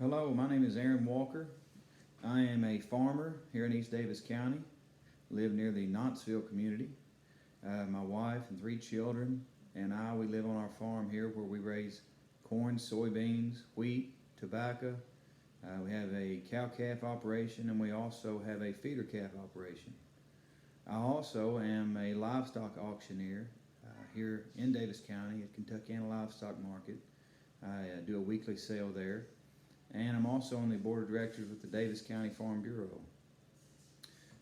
Hello, my name is Aaron Walker. I am a farmer here in East Davis County. Live near the Knoxville community. My wife and three children and we live on our farm here where we raise corn, soybeans, wheat, tobacco. We have a cow-calf operation and we also have a feeder calf operation. I also am a livestock auctioneer here in Davis County at Kentuckiana Livestock Market. I do a weekly sale there. And I'm also on the board of directors with the Davis County Farm Bureau.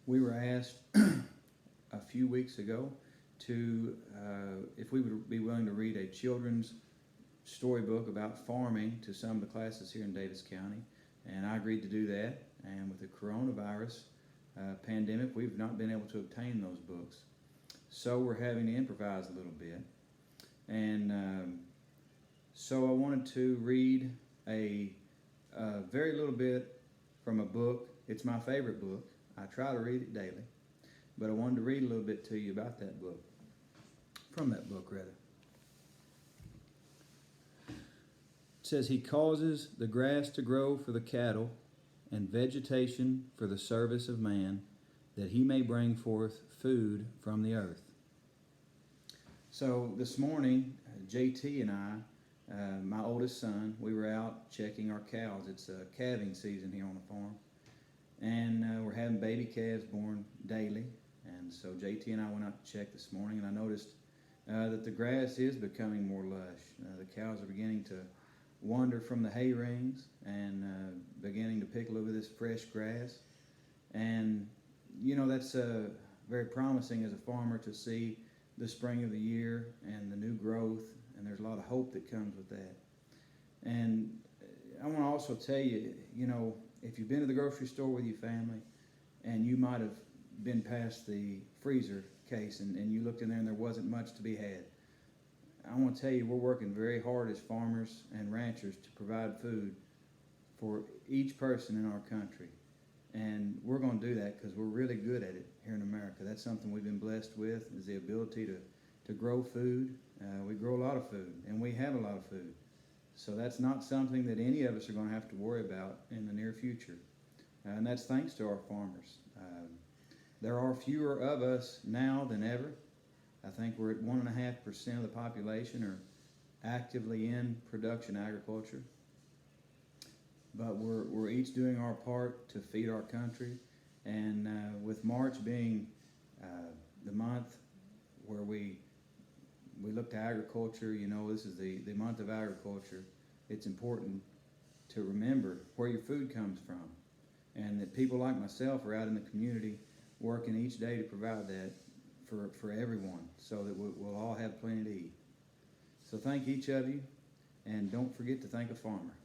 We were asked a few weeks ago to if we would be willing to read a children's storybook about farming to some of the classes here in Davis County, and I agreed to do that. And with the coronavirus pandemic, we've not been able to obtain those books, so we're having to improvise a little bit. And so I wanted to read a very little bit from a book. It's my favorite book. I try to read it daily, but I wanted to read a little bit to you about that book, from that book rather. It says, "He causes the grass to grow for the cattle and vegetation for the service of man, that he may bring forth food from the earth." So this morning, JT and I, my oldest son, we were out checking our cows. It's calving season here on the farm. And we're having baby calves born daily. And so JT and I went out to check this morning, and I noticed that the grass is becoming more lush. The cows are beginning to wander from the hay rings and beginning to pick a little bit of this fresh grass. And, you know, that's very promising as a farmer to see the spring of the year and the new growth. And there's a lot of hope that comes with that. And I want to also tell you, you know, if you've been to the grocery store with your family and you might have been past the freezer case and you looked in there and there wasn't much to be had, I want to tell you we're working very hard as farmers and ranchers to provide food for each person in our country. And we're going to do that because we're really good at it here in America. That's something we've been blessed with, is the ability to grow food. We grow a lot of food, and we have a lot of food. So that's not something that any of us are going to have to worry about in the near future. And that's thanks to our farmers. There are fewer of us now than ever. I think we're at 1.5% of the population are actively in production agriculture. But we're each doing our part to feed our country. And with March being the month where we look to agriculture, you know, this is the month of agriculture. It's important to remember where your food comes from, and that people like myself are out in the community working each day to provide that for everyone, so that we'll all have plenty to eat. So thank each of you, and don't forget to thank a farmer.